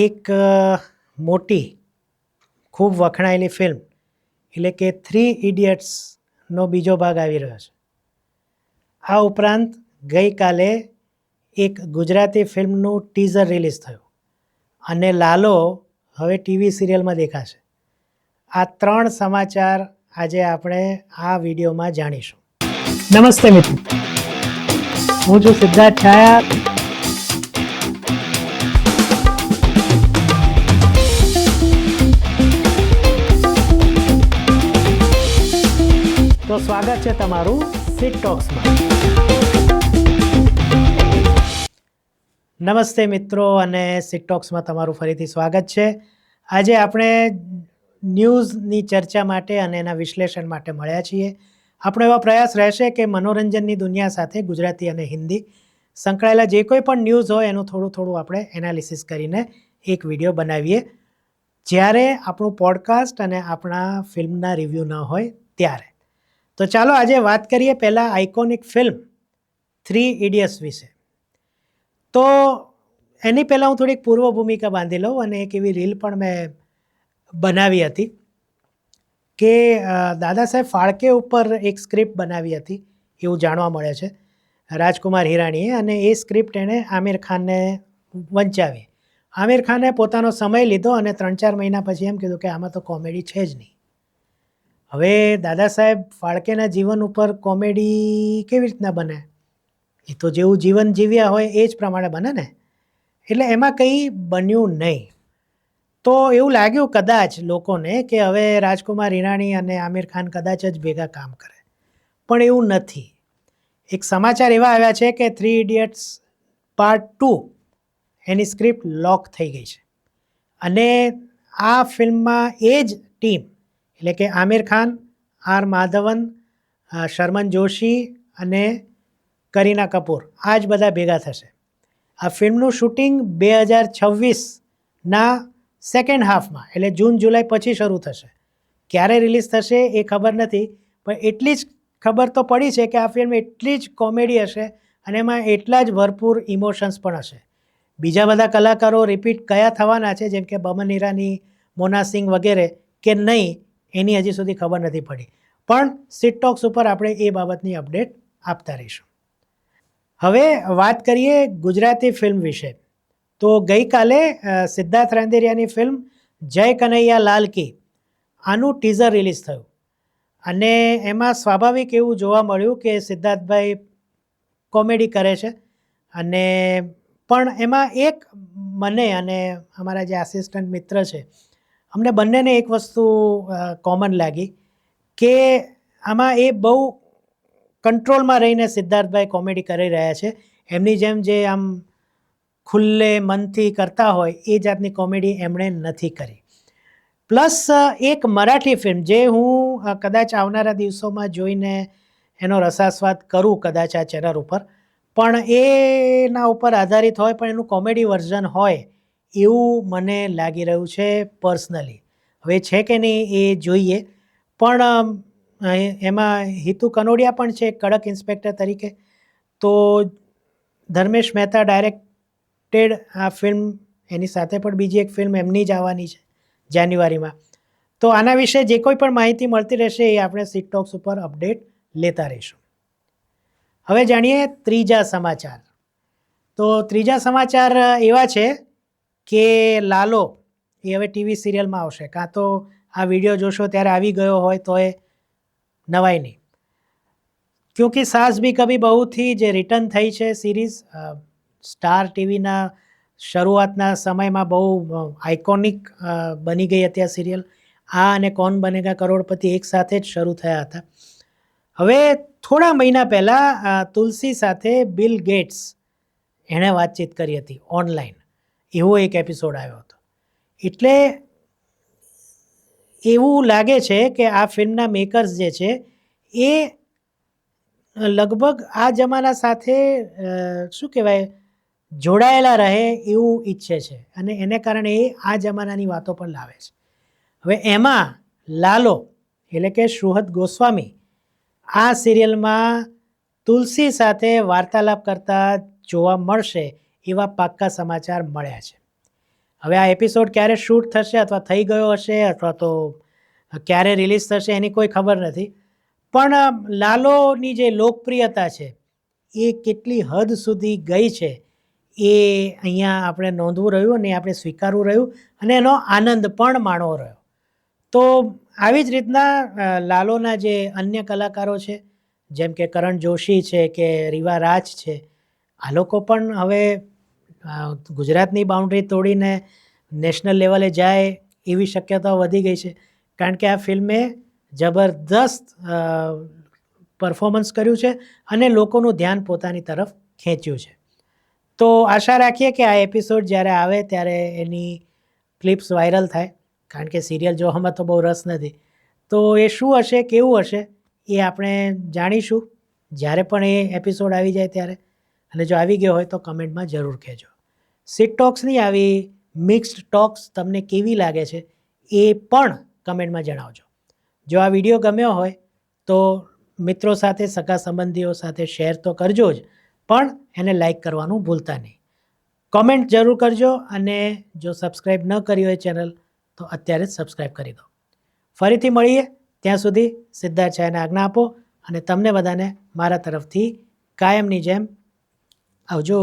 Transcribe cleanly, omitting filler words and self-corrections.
એક મોટી ખૂબ વખણાયેલી ફિલ્મ એટલે કે 3 ઇડિયટ્સનો બીજો ભાગ આવી રહ્યો છે. આ ઉપરાંત ગઈકાલે એક ગુજરાતી ફિલ્મનું ટીઝર રિલીઝ થયું અને લાલો હવે ટીવી સિરિયલમાં દેખાશે. આ 3 સમાચાર આજે આપણે આ વિડીયોમાં જાણીશું. નમસ્તે મિત્રો, હું છું સિદ્ધાર્થ છાયા. તો સ્વાગત છે તમારું સિટ ટોક્સમાં. નમસ્તે મિત્રો, અને સિટ ટોક્સમાં તમારું ફરીથી સ્વાગત છે. આજે આપણે ન્યૂઝની ચર્ચા માટે અને એના વિશ્લેષણ માટે મળ્યા છીએ. આપણો એવો પ્રયાસ રહેશે કે મનોરંજનની દુનિયા સાથે ગુજરાતી અને હિન્દી સંકળાયેલા જે કોઈ પણ ન્યૂઝ હોય એનું થોડું આપણે એનાલિસિસ કરીને એક વિડીયો બનાવીએ, જ્યારે આપણું પોડકાસ્ટ અને આપણા ફિલ્મના રિવ્યૂ ન હોય ત્યારે. તો ચાલો આજે વાત કરીએ પહેલાં આઇકોનિક ફિલ્મ 3 ઇડિયટ્સ વિશે. તો એની પહેલાં હું થોડીક પૂર્વ ભૂમિકા બાંધી લઉં, અને એક એવી રીલ પણ મેં બનાવી હતી કે દાદા સાહેબ ફાળકે ઉપર એક સ્ક્રિપ્ટ બનાવી હતી એવું જાણવા મળે છે રાજકુમાર હિરાણીએ, અને એ સ્ક્રિપ્ટ એણે આમિર ખાનને વંચાવી. આમિર ખાને પોતાનો સમય લીધો અને 3-4 મહિના પછી એમ કીધું કે આમાં તો કોમેડી છે જ નહીં. હવે દાદા સાહેબ ફાળકેના જીવન ઉપર કોમેડી કેવી રીતના બને? એ તો જેવું જીવન જીવ્યા હોય એ જ પ્રમાણે બને ને. એટલે એમાં કંઈ બન્યું નહીં. તો એવું લાગ્યું કદાચ લોકોને કે હવે રાજકુમાર હિરાણી અને આમિર ખાન કદાચ જ ભેગા કામ કરે, પણ એવું નથી. એક સમાચાર એવા આવ્યા છે કે 3 ઇડિયટ્સ પાર્ટ 2 એની સ્ક્રિપ્ટ લોક થઈ ગઈ છે, અને આ ફિલ્મમાં એ જ ટીમ એટલે કે આમિર ખાન, આર માધવન, શર્મન જોશી અને કરીના કપૂર, આ જ બધા ભેગા થશે. આ ફિલ્મનું શૂટિંગ 2026ના સેકન્ડ હાફમાં એટલે જૂન જુલાઈ પછી શરૂ થશે. ક્યારે રિલીઝ થશે એ ખબર નથી, પણ એટલી જ ખબર તો પડી છે કે આ ફિલ્મ એટલી જ કોમેડી હશે અને એમાં એટલા જ ભરપૂર ઇમોશન્સ પણ હશે. બીજા બધા કલાકારો રિપીટ કયા થવાના છે, જેમ કે બમન ઈરાની, મોના સિંહ વગેરે કે નહીં, એની હજી સુધી ખબર નથી પડી. પણ સિટ ટોક્સ ઉપર આપણે એ બાબતની અપડેટ આપતા રહીશું. હવે વાત કરીએ ગુજરાતી ફિલ્મ વિશે. તો ગઈકાલે સિદ્ધાર્થ રાંદેરિયાની ફિલ્મ જય કનૈયા લાલ કી આનું ટીઝર રિલીઝ થયું, અને એમાં સ્વાભાવિક એવું જોવા મળ્યું કે સિદ્ધાર્થભાઈ કોમેડી કરે છે, અને પણ એમાં એક મને અને અમારા જે આસિસ્ટન્ટ મિત્ર છે અમને બંનેને એક વસ્તુ કોમન લાગી કે આમાં એ બહુ કંટ્રોલમાં રહીને સિદ્ધાર્થભાઈ કોમેડી કરી રહ્યા છે. એમની જેમ જે આમ ખુલ્લે મનથી કરતા હોય એ જાતની કોમેડી એમણે નથી કરી. પ્લસ એક મરાઠી ફિલ્મ જે હું કદાચ આવનારા દિવસોમાં જોઈને એનો રસાસ્વાદ કરું કદાચ આ ચેનલ ઉપર, પણ એના ઉપર આધારિત હોય પણ એનું કોમેડી વર્ઝન હોય એવું મને લાગી રહ્યું છે પર્સનલી. હવે છે કે નહીં એ જોઈએ, પણ એમાં હિતુ કનોડિયા પણ છે કડક ઇન્સ્પેક્ટર તરીકે. તો ધર્મેશ મહેતા ડાયરેક્ટેડ આ ફિલ્મ, એની સાથે પણ બીજી એક ફિલ્મ એમની જ આવવાની છે જાન્યુઆરીમાં. તો આના વિશે જે કોઈ પણ માહિતી મળતી રહેશે એ આપણે સિટ ટોક્સ ઉપર અપડેટ લેતા રહીશું. હવે જાણીએ ત્રીજા સમાચાર. તો ત્રીજા સમાચાર એવા છે કે લાલો એ હવે ટીવી સિરિયલમાં આવશે, કાં તો આ વિડીયો જોશો ત્યારે આવી ગયો હોય તો એ નવાઈ નહીં. ક્યોંકિ સાસ ભી કભી બહુથી જે રિટર્ન થઈ છે સિરીઝ, સ્ટાર ટીવીના શરૂઆતના સમયમાં બહુ આઇકોનિક બની ગઈ હતી આ સિરિયલ. આ અને કોન બનેગા કરોડપતિ એક સાથે જ શરૂ થયા હતા. હવે થોડા મહિના પહેલાં તુલસી સાથે બિલ ગેટ્સ એણે વાતચીત કરી હતી ઓનલાઈન, એવો એક એપિસોડ આવ્યો હતો. એટલે એવું લાગે છે કે આ ફિલ્મના મેકર્સ જે છે એ લગભગ આ જમાના સાથે શું કહેવાય જોડાયેલા રહે એવું ઈચ્છે છે, અને એને કારણે એ આ જમાનાની વાતો પણ લાવે છે. હવે એમાં લાલો એટલે કે સુહદ ગોસ્વામી આ સિરિયલમાં તુલસી સાથે વાર્તાલાપ કરતા જોવા મળશે એવા પાક્કા સમાચાર મળ્યા છે. હવે આ એપિસોડ ક્યારે શૂટ થશે અથવા થઈ ગયો હશે અથવા તો ક્યારે રિલીઝ થશે એની કોઈ ખબર નથી, પણ લાલોની જે લોકપ્રિયતા છે એ કેટલી હદ સુધી ગઈ છે એ અહીંયા આપણે નોંધવું રહ્યું અને આપણે સ્વીકારવું રહ્યું અને એનો આનંદ પણ માણવો રહ્યો. તો આવી જ રીતના લાલોના જે અન્ય કલાકારો છે જેમ કે કરણ જોશી છે કે રીવા રાજ છે, આ લોકો પણ હવે ગુજરાતની બાઉન્ડ્રી તોડીને નેશનલ લેવલે જાય એવી શક્યતાઓ વધી ગઈ છે, કારણ કે આ ફિલ્મે જબરદસ્ત પરફોર્મન્સ કર્યું છે અને લોકોનું ધ્યાન પોતાની તરફ ખેંચ્યું છે. તો આશા રાખીએ કે આ એપિસોડ જ્યારે આવે ત્યારે એની ક્લિપ્સ વાયરલ થાય, કારણ કે સિરિયલ જોવામાં તો બહુ રસ નથી. તો એ શું હશે, કેવું હશે એ આપણે જાણીશું જ્યારે પણ એ એપિસોડ આવી જાય ત્યારે. અને જો આવી ગયો હોય તો કમેન્ટમાં જરૂર કહેજો. સિટ ટોક્સની આવી મિક્સ્ડ ટોક્સ તમને કેવી લાગે છે એ પણ કમેન્ટમાં જણાવજો. જો આ વિડીયો ગમ્યો હોય તો મિત્રો સાથે, સગા સંબંધીઓ સાથે શેર તો કરજો જ, પણ એને લાઈક કરવાનું ભૂલતા નહીં. કોમેન્ટ જરૂર કરજો અને જો સબસ્ક્રાઈબ ન કરી હોય ચેનલ તો અત્યારે જ સબસ્ક્રાઈબ કરી દો. ફરીથી મળીએ, ત્યાં સુધી સિદ્ધાર્થ છાયાને આજ્ઞા આપો અને તમને બધાને મારા તરફથી કાયમની જેમ આવજો.